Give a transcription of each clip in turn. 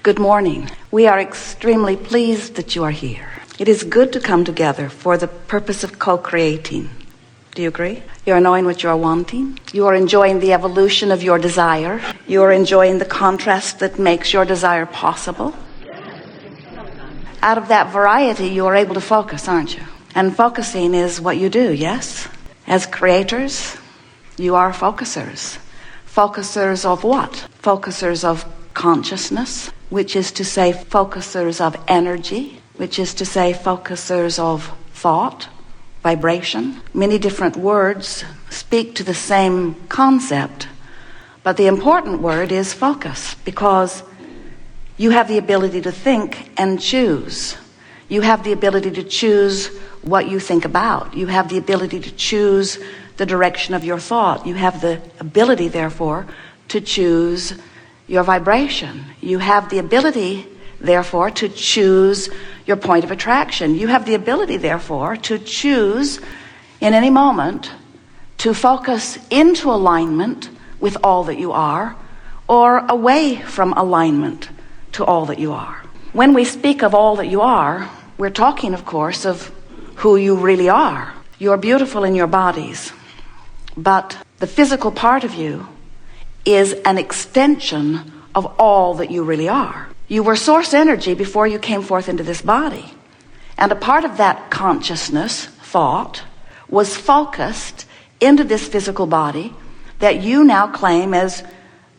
Good morning. We are extremely pleased that you are here. It is good to come together for the purpose of co-creating. Do you agree? You are knowing what you are wanting. You are enjoying the evolution of your desire. You are enjoying the contrast that makes your desire possible. Out of that variety, you are able to focus, aren't you? And focusing is what you do, yes? As creators, you are focusers. Focusers of what? Focusers of consciousness, which is to say focusers of energy, which is to say focusers of thought, vibration. Many different words speak to the same concept, but the important word is focus, because you have the ability to think and choose. You have the ability to choose what you think about. You have the ability to choose the direction of your thought. You have the ability, therefore, to choose your vibration. You have the ability, therefore, to choose your point of attraction. You have the ability, therefore, to choose in any moment to focus into alignment with all that you are, or away from alignment to all that you are. When we speak of all that you are, we're talking, of course, of who you really are. You're beautiful in your bodies, but the physical part of you is an extension of all that you really are. You were source energy before you came forth into this body. And a part of that consciousness, thought, was focused into this physical body that you now claim as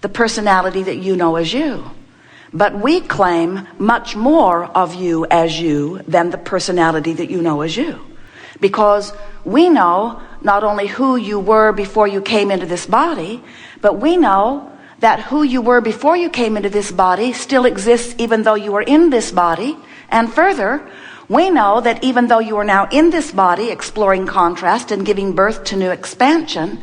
the personality that you know as you. But we claim much more of you as you than the personality that you know as you. Because we know not only who you were before you came into this body, but we know that who you were before you came into this body still exists even though you are in this body. And further, we know that even though you are now in this body exploring contrast and giving birth to new expansion,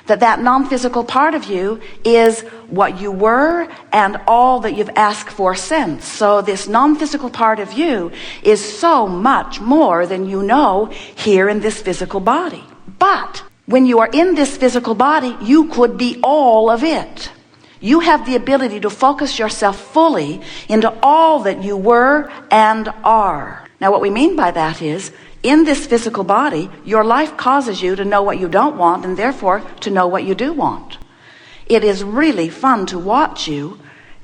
that non-physical part of you is what you were and all that you've asked for since. So this non-physical part of you is so much more than you know here in this physical body. But when you are in this physical body, you could be all of it. You have the ability to focus yourself fully into all that you were and are. Now, what we mean by that is, in this physical body, your life causes you to know what you don't want and therefore to know what you do want. It is really fun to watch you,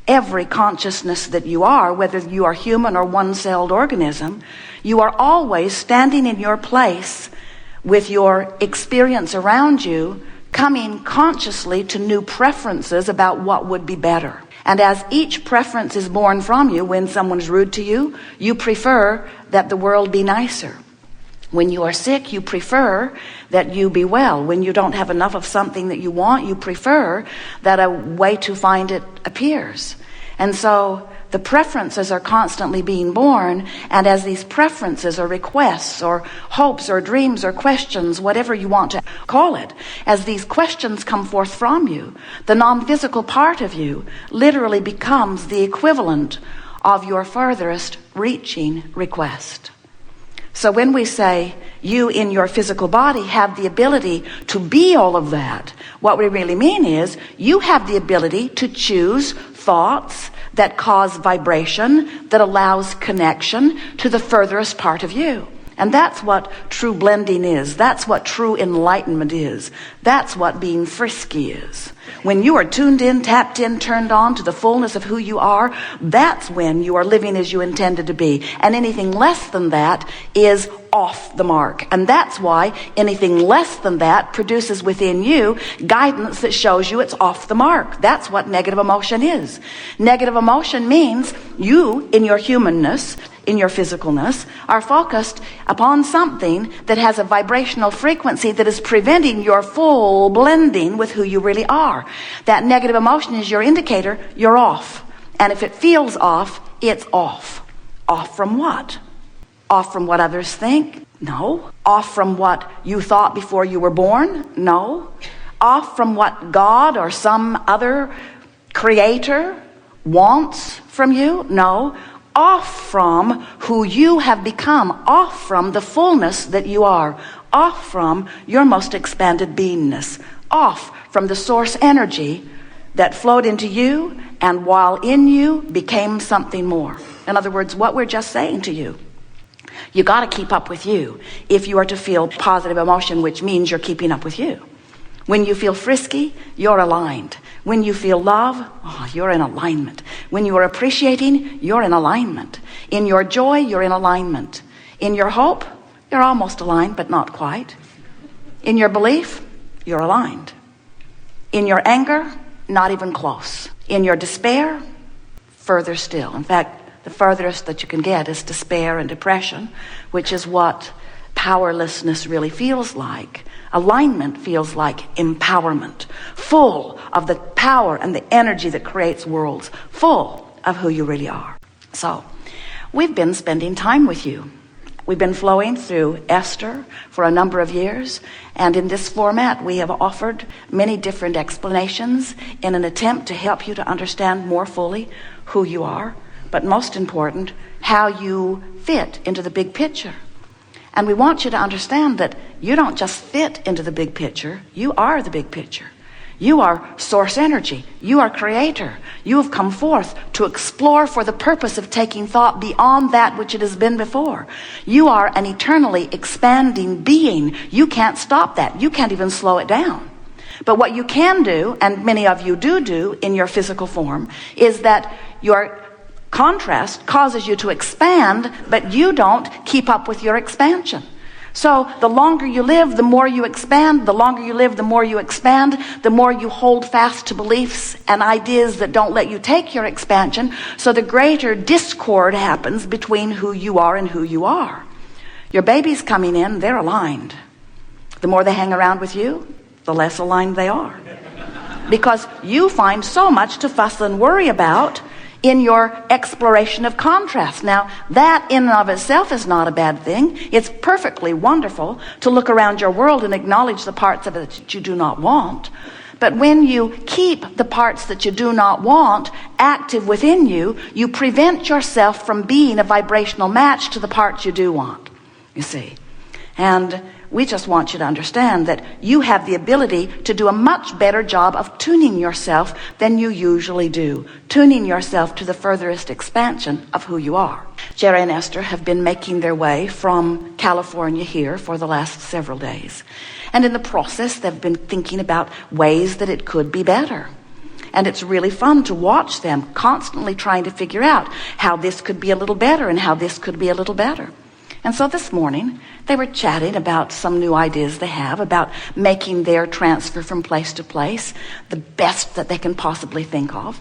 every consciousness that you are, whether you are human or one-celled organism, you are always standing in your place with your experience around you, coming consciously to new preferences about what would be better. And as each preference is born from you, when someone is rude to you, you prefer that the world be nicer. When you are sick, you prefer that you be well. When you don't have enough of something that you want, you prefer that a way to find it appears. And so the preferences are constantly being born, and as these preferences or requests or hopes or dreams or questions, whatever you want to call it, as these questions come forth from you, the non-physical part of you literally becomes the equivalent of your furthest reaching request. So when we say you in your physical body have the ability to be all of that, what we really mean is you have the ability to choose thoughts that cause vibration, that allows connection to the furthest part of you. And that's what true blending is. That's what true enlightenment is. That's what being frisky is. When you are tuned in, tapped in, turned on to the fullness of who you are, that's when you are living as you intended to be. And anything less than that is off the mark. And that's why anything less than that produces within you guidance that shows you it's off the mark. That's what negative emotion is. Negative emotion means you, in your humanness, in your physicalness, are focused upon something that has a vibrational frequency that is preventing your full blending with who you really are. That negative emotion is your indicator you're off. And if it feels off, it's off. Off from what? Off from what others think? No. Off from what you thought before you were born? No. Off from what God or some other creator wants from you? No. Off from who you have become, off from the fullness that you are, off from your most expanded beingness, off from the source energy that flowed into you and while in you became something more. In other words, what we're just saying to you, you got to keep up with you if you are to feel positive emotion, which means you're keeping up with you. When you feel frisky, you're aligned. When you feel love, you're in alignment. When you are appreciating, you're in alignment. In your joy, you're in alignment. In your hope, you're almost aligned, but not quite. In your belief, you're aligned. In your anger, not even close. In your despair, further still. In fact, the furthest that you can get is despair and depression, which is what powerlessness really feels like. Alignment feels like empowerment, full of the power and the energy that creates worlds, full of who you really are. So, we've been spending time with you. We've been flowing through Esther for a number of years, and in this format we have offered many different explanations in an attempt to help you to understand more fully who you are, but most important, how you fit into the big picture. And we want you to understand that you don't just fit into the big picture, you are the big picture. You are source energy. You are creator. You have come forth to explore for the purpose of taking thought beyond that which it has been before. You are an eternally expanding being. You can't stop that. You can't even slow it down. But what you can do, and many of you do in your physical form, is that your contrast causes you to expand, but you don't keep up with your expansion. So the longer you live, the more you expand. The longer you live, the more you expand. The more you hold fast to beliefs and ideas that don't let you take your expansion. So the greater discord happens between who you are and who you are. Your babies coming in, they're aligned. The more they hang around with you, the less aligned they are. Because you find so much to fuss and worry about in your exploration of contrast. Now, that in and of itself is not a bad thing. It's perfectly wonderful to look around your world and acknowledge the parts of it that you do not want. But when you keep the parts that you do not want active within you, you prevent yourself from being a vibrational match to the parts you do want, you see. And we just want you to understand that you have the ability to do a much better job of tuning yourself than you usually do. Tuning yourself to the furthest expansion of who you are. Jerry and Esther have been making their way from California here for the last several days. And in the process, they've been thinking about ways that it could be better. And it's really fun to watch them constantly trying to figure out how this could be a little better and how this could be a little better. And so this morning, they were chatting about some new ideas they have about making their transfer from place to place the best that they can possibly think of.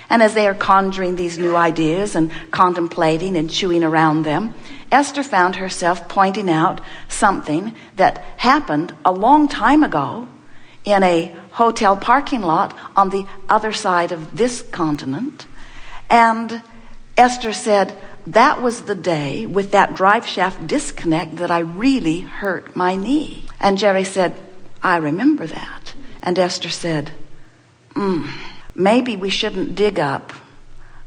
And as they are conjuring these new ideas and contemplating and chewing around them, Esther found herself pointing out something that happened a long time ago in a hotel parking lot on the other side of this continent. And Esther said, that was the day with that drive shaft disconnect that I really hurt my knee. And Jerry said, I remember that. And Esther said, maybe we shouldn't dig up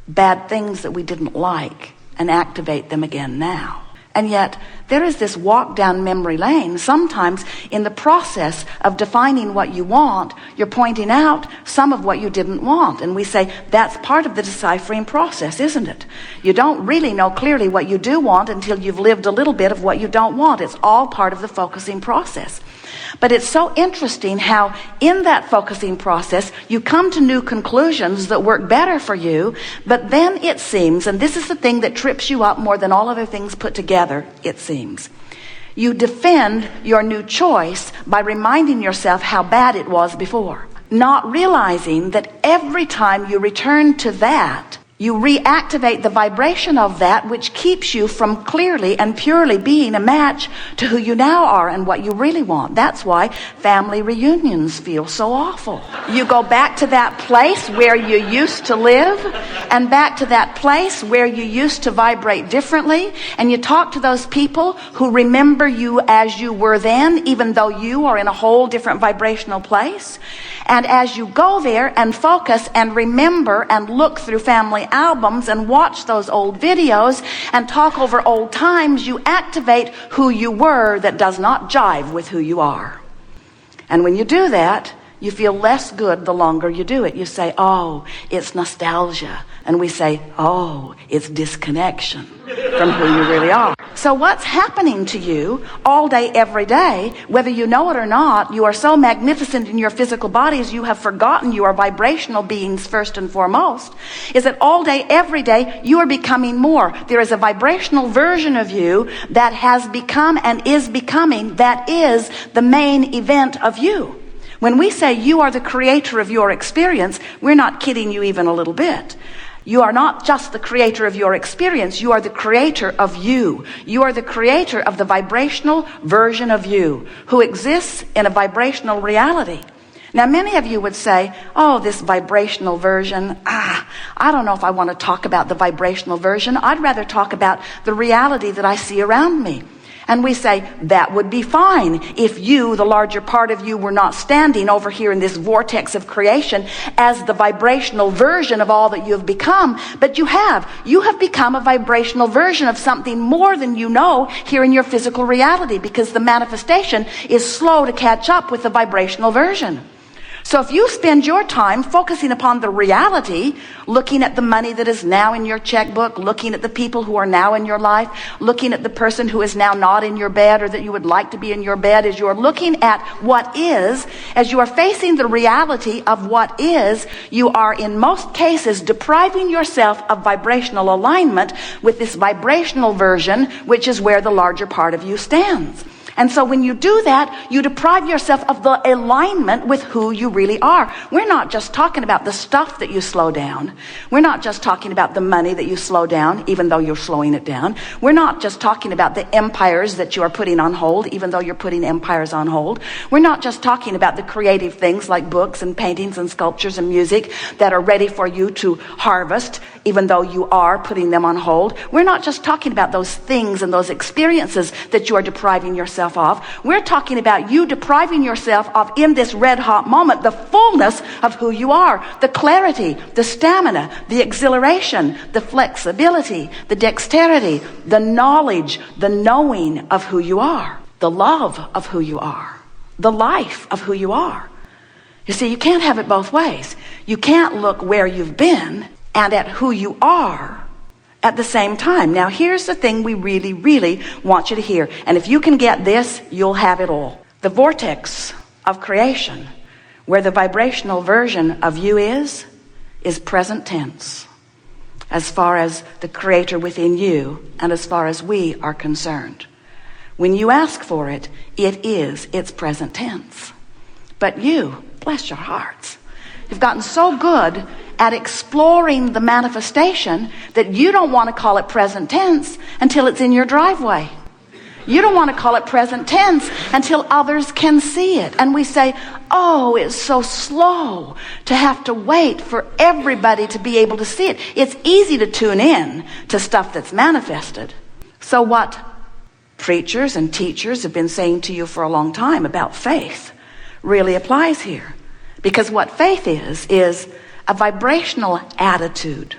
bad things that we didn't like and activate them again now. And yet, there is this walk down memory lane. Sometimes in the process of defining what you want, you're pointing out some of what you didn't want. And we say, that's part of the deciphering process, isn't it? You don't really know clearly what you do want until you've lived a little bit of what you don't want. It's all part of the focusing process. But it's so interesting how in that focusing process, you come to new conclusions that work better for you. But then it seems, and this is the thing that trips you up more than all other things put together, it seems, you defend your new choice by reminding yourself how bad it was before. Not realizing that every time you return to that, you reactivate the vibration of that which keeps you from clearly and purely being a match to who you now are and what you really want. That's why family reunions feel so awful. You go back to that place where you used to live and back to that place where you used to vibrate differently, and you talk to those people who remember you as you were then, even though you are in a whole different vibrational place. And as you go there and focus and remember and look through family albums and watch those old videos and talk over old times, you activate who you were that does not jive with who you are. And when you do that, You feel less good the longer you do it. You say, oh, it's nostalgia. And we say, oh, it's disconnection from who you really are. So what's happening to you all day, every day, whether you know it or not, you are so magnificent in your physical bodies, you have forgotten you are vibrational beings first and foremost, is that all day, every day, you are becoming more. There is a vibrational version of you that has become and is becoming, that is the main event of you. When we say you are the creator of your experience, we're not kidding you even a little bit. You are not just the creator of your experience. You are the creator of you. You are the creator of the vibrational version of you who exists in a vibrational reality. Now, many of you would say, oh, this vibrational version, I don't know if I want to talk about the vibrational version. I'd rather talk about the reality that I see around me. And we say, that would be fine if you, the larger part of you, were not standing over here in this vortex of creation as the vibrational version of all that you have become. But you have. You have become a vibrational version of something more than you know here in your physical reality, because the manifestation is slow to catch up with the vibrational version. So if you spend your time focusing upon the reality, looking at the money that is now in your checkbook, looking at the people who are now in your life, looking at the person who is now not in your bed or that you would like to be in your bed, as you are looking at what is, as you are facing the reality of what is, you are in most cases depriving yourself of vibrational alignment with this vibrational version, which is where the larger part of you stands. And so when you do that, you deprive yourself of the alignment with who you really are. We're not just talking about the stuff that you slow down. We're not just talking about the money that you slow down, even though you're slowing it down. We're not just talking about the empires that you are putting on hold, even though you're putting empires on hold. We're not just talking about the creative things like books and paintings and sculptures and music that are ready for you to harvest, even though you are putting them on hold. We're not just talking about those things and those experiences that you are depriving yourself of. We're talking about you depriving yourself of, in this red hot moment, the fullness of who you are, the clarity, the stamina, the exhilaration, the flexibility, the dexterity, the knowledge, the knowing of who you are, the love of who you are, the life of who you are. You see, you can't have it both ways. You can't look where you've been and at who you are at the same time. Now, here's the thing we really, really want you to hear. And if you can get this, you'll have it all. The vortex of creation, where the vibrational version of you is present tense, as far as the creator within you and as far as we are concerned. When you ask for it, it's present tense. But you, bless your hearts, you've gotten so good at exploring the manifestation that you don't want to call it present tense until it's in your driveway. You don't want to call it present tense until others can see it. And we say, oh, it's so slow to have to wait for everybody to be able to see it. It's easy to tune in to stuff that's manifested. So what preachers and teachers have been saying to you for a long time about faith really applies here. Because what faith is a vibrational attitude.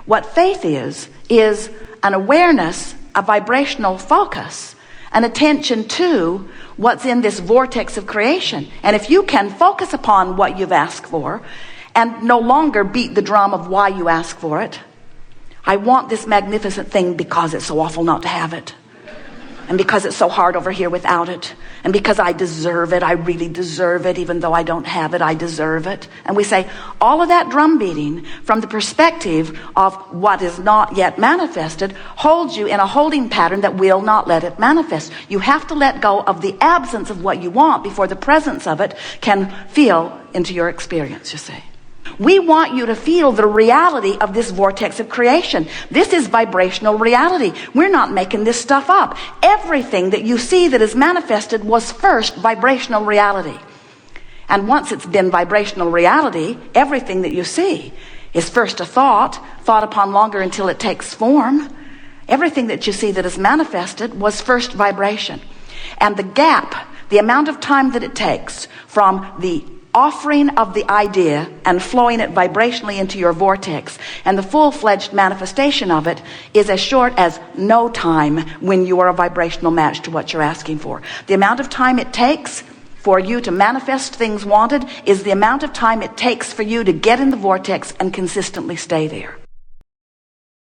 What faith is an awareness, a vibrational focus, an attention to what's in this vortex of creation. And if you can focus upon what you've asked for and no longer beat the drum of why you ask for it, I want this magnificent thing because it's so awful not to have it. And because it's so hard over here without it. And because I deserve it, I really deserve it, even though I don't have it, I deserve it. And we say all of that drum beating from the perspective of what is not yet manifested holds you in a holding pattern that will not let it manifest. You have to let go of the absence of what you want before the presence of it can feel into your experience, you see. We want you to feel the reality of this vortex of creation. This is vibrational reality. We're not making this stuff up. Everything that you see that is manifested was first vibrational reality. And once it's been vibrational reality, everything that you see is first a thought upon longer until it takes form. Everything that you see that is manifested was first vibration. And the gap, the amount of time that it takes from the offering of the idea and flowing it vibrationally into your vortex and the full-fledged manifestation of it is as short as no time when you are a vibrational match to what you're asking for. The amount of time it takes for you to manifest things wanted is the amount of time it takes for you to get in the vortex and consistently stay there.